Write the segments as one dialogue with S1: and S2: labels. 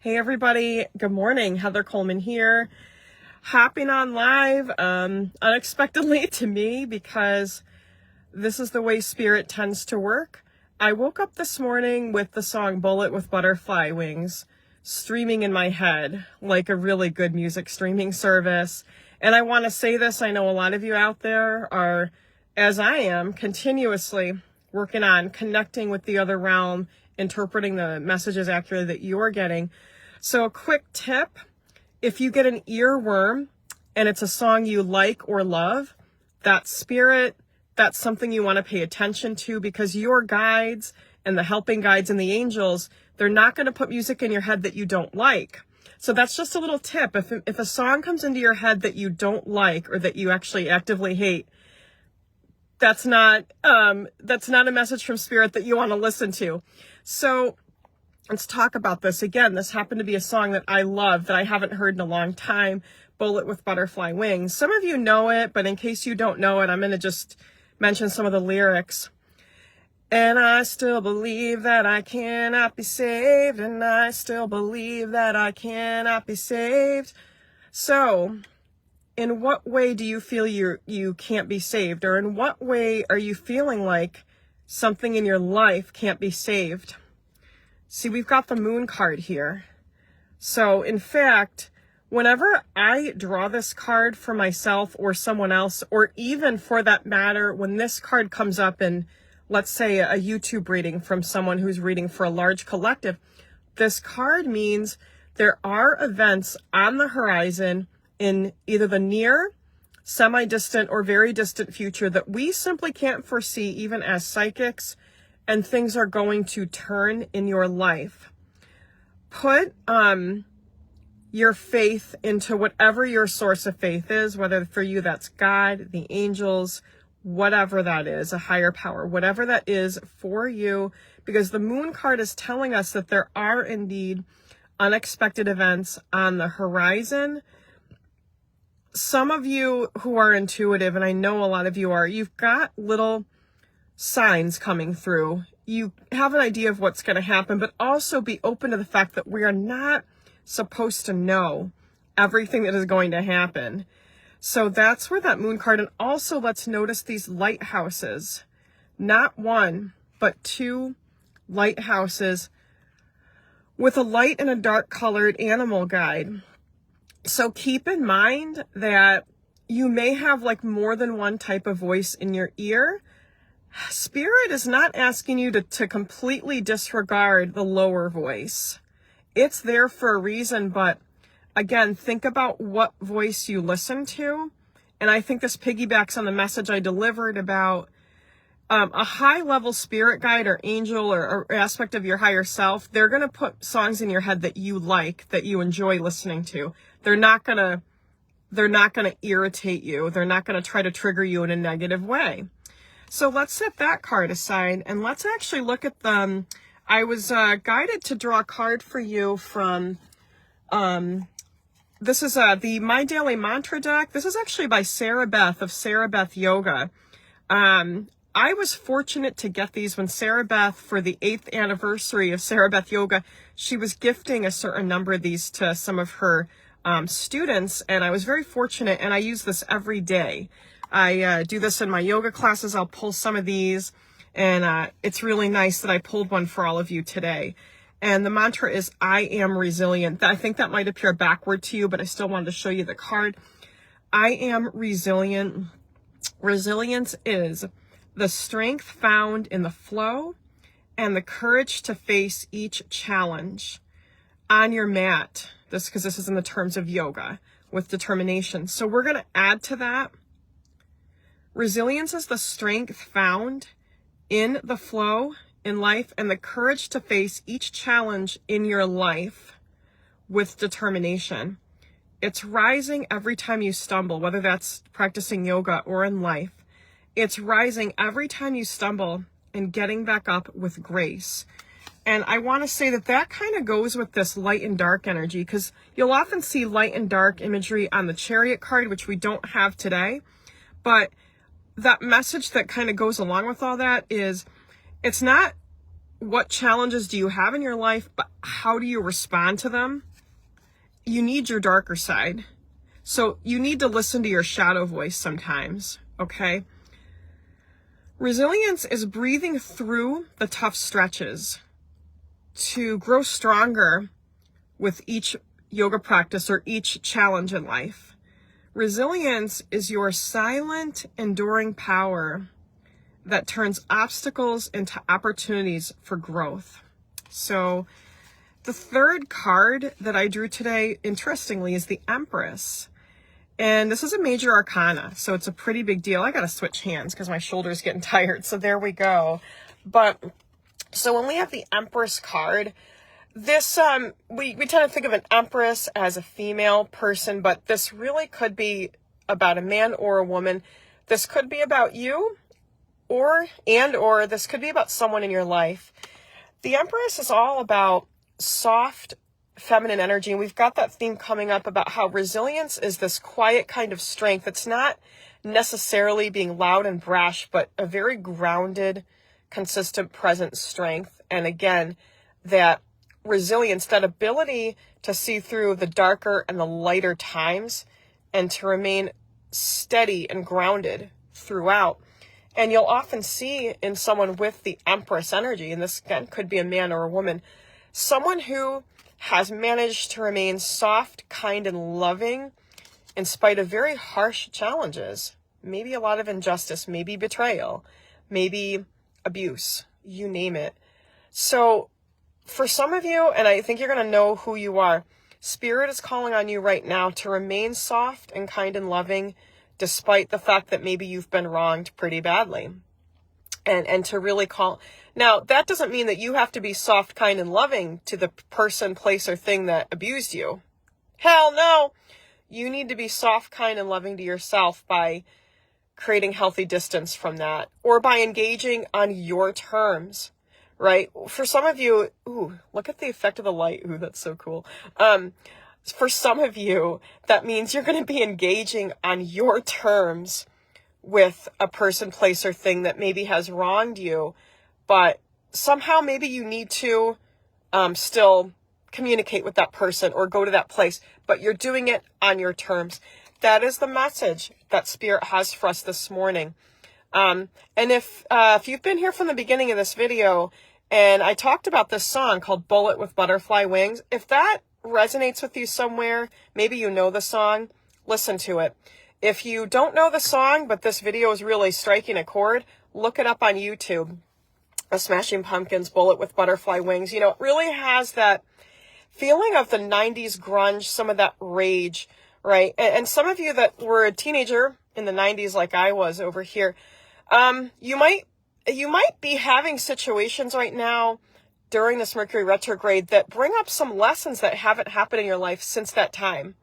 S1: Hey everybody, good morning. Heather Coleman here. Hopping on live unexpectedly to me because this is the way spirit tends to work. I woke up this morning with the song Bullet with Butterfly Wings streaming in my head like a really good music streaming service. And I want to say this, I know a lot of you out there are, as I am, continuously working on connecting with the other realm, interpreting the messages accurately that you're getting. So a quick tip, if you get an earworm and it's a song you like or love, that's spirit, that's something you want to pay attention to, because your guides and the helping guides and the angels, they're not going to put music in your head that you don't like. So that's just a little tip. If a song comes into your head that you don't like or that you actually actively hate, that's not a message from spirit that you want to listen to. So let's talk about this. Again, this happened to be a song that I love that I haven't heard in a long time, Bullet with Butterfly Wings. Some of you know it, but in case you don't know it, I'm going to just mention some of the lyrics. And I still believe that I cannot be saved, and I still believe that I cannot be saved. So, in what way do you feel you can't be saved? Or in what way are you feeling like something in your life can't be saved? See, we've got the moon card here. So, in fact, whenever I draw this card for myself or someone else, or even for that matter, when this card comes up in, let's say, a YouTube reading from someone who's reading for a large collective, this card means there are events on the horizon in either the near, semi-distant, or very distant future that we simply can't foresee, even as psychics, and things are going to turn in your life. Put your faith into whatever your source of faith is, whether for you that's God, the angels, whatever that is, a higher power, whatever that is for you, because the moon card is telling us that there are indeed unexpected events on the horizon. Some of you who are intuitive, and I know a lot of you are, you've got little signs coming through. You have an idea of what's going to happen, but also be open to the fact that we are not supposed to know everything that is going to happen. So that's where that moon card, and also let's notice these lighthouses, not one, but two lighthouses with a light and a dark colored animal guide. So keep in mind that you may have like more than one type of voice in your ear. Spirit is not asking you to completely disregard the lower voice. It's there for a reason, but again, think about what voice you listen to. And I think this piggybacks on the message I delivered about a high-level spirit guide or angel or aspect of your higher self. They're going to put songs in your head that you like, that you enjoy listening to. They're not going to irritate you. They're not going to try to trigger you in a negative way. So let's set that card aside and let's actually look at them. I was guided to draw a card for you from, this is the My Daily Mantra deck. This is actually by Sarah Beth of Sarah Beth Yoga. I was fortunate to get these when Sarah Beth, for the 8th anniversary of Sarah Beth Yoga, she was gifting a certain number of these to some of her students, and I was very fortunate, and I use this every day. I do this in my yoga classes. I'll pull some of these, and it's really nice that I pulled one for all of you today. And the mantra is, I am resilient. I think that might appear backward to you, but I still wanted to show you the card. I am resilient. Resilience is the strength found in the flow and the courage to face each challenge on your mat. Because this is in the terms of yoga, with determination. So we're going to add to that. Resilience is the strength found in the flow in life and the courage to face each challenge in your life with determination. It's rising every time you stumble, whether that's practicing yoga or in life. It's rising every time you stumble and getting back up with grace. And I want to say that kind of goes with this light and dark energy, because you'll often see light and dark imagery on the Chariot card, which we don't have today. But that message that kind of goes along with all that is, it's not what challenges do you have in your life, but how do you respond to them? You need your darker side. So you need to listen to your shadow voice sometimes, okay? Resilience is breathing through the tough stretches to grow stronger with each yoga practice or each challenge in life. Resilience is your silent, enduring power that turns obstacles into opportunities for growth. So the third card that I drew today, interestingly, is the Empress. And this is a major arcana, so it's a pretty big deal. I got to switch hands because my shoulder's getting tired, so there we go. But so when we have the Empress card, this we tend to think of an empress as a female person, but this really could be about a man or a woman. This could be about you, or this could be about someone in your life. The Empress is all about soft feminine energy, and we've got that theme coming up about how resilience is this quiet kind of strength. It's not necessarily being loud and brash, but a very grounded, consistent, present strength. And again, that resilience, that ability to see through the darker and the lighter times and to remain steady and grounded throughout. And you'll often see in someone with the Empress energy, and this again could be a man or a woman, someone who has managed to remain soft, kind, and loving in spite of very harsh challenges. Maybe a lot of injustice, maybe betrayal, maybe abuse, you name it. So for some of you, and I think you're going to know who you are, Spirit is calling on you right now to remain soft and kind and loving despite the fact that maybe you've been wronged pretty badly. And to really call. Now, that doesn't mean that you have to be soft, kind, and loving to the person, place, or thing that abused you. Hell no! You need to be soft, kind, and loving to yourself by creating healthy distance from that, or by engaging on your terms, right? For some of you, ooh, look at the effect of the light. Ooh, that's so cool. For some of you, that means you're going to be engaging on your terms with a person, place, or thing that maybe has wronged you, but somehow maybe you need to still communicate with that person or go to that place, but you're doing it on your terms. That is the message that Spirit has for us this morning. And if you've been here from the beginning of this video, and I talked about this song called Bullet with Butterfly Wings, if that resonates with you somewhere, maybe you know the song, listen to it. If you don't know the song, but this video is really striking a chord, look it up on YouTube. A Smashing Pumpkins, Bullet with Butterfly Wings. You know, it really has that feeling of the 90s grunge, some of that rage, right? And some of you that were a teenager in the 90s like I was over here, you might be having situations right now during this Mercury retrograde that bring up some lessons that haven't happened in your life since that time.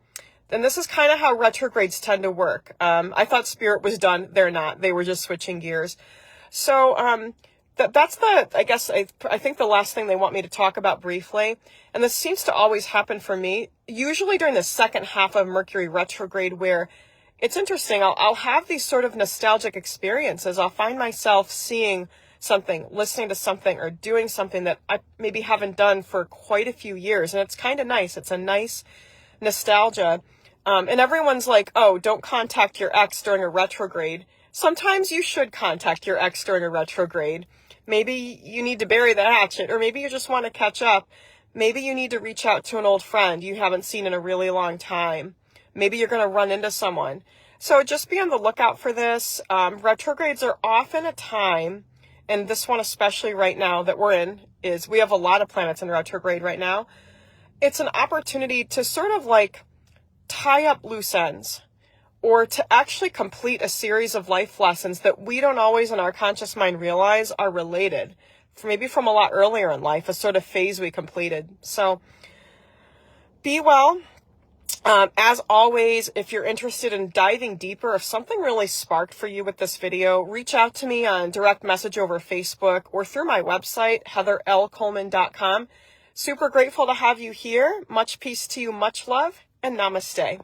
S1: And this is kind of how retrogrades tend to work. I thought Spirit was done. They're not. They were just switching gears. So that's I think the last thing they want me to talk about briefly. And this seems to always happen for me, usually during the second half of Mercury retrograde, where it's interesting. I'll have these sort of nostalgic experiences. I'll find myself seeing something, listening to something, or doing something that I maybe haven't done for quite a few years. And it's kind of nice. It's a nice nostalgia. And everyone's like, oh, don't contact your ex during a retrograde. Sometimes you should contact your ex during a retrograde. Maybe you need to bury the hatchet, or maybe you just want to catch up. Maybe you need to reach out to an old friend you haven't seen in a really long time. Maybe you're going to run into someone. So just be on the lookout for this. Retrogrades are often a time, and this one especially right now that we're in, is we have a lot of planets in retrograde right now. It's an opportunity to sort of like tie up loose ends, or to actually complete a series of life lessons that we don't always in our conscious mind realize are related, maybe from a lot earlier in life, a sort of phase we completed. So be well. As always, if you're interested in diving deeper, if something really sparked for you with this video, reach out to me on direct message over Facebook or through my website, heatherlcoleman.com. Super grateful to have you here. Much peace to you, much love, and namaste.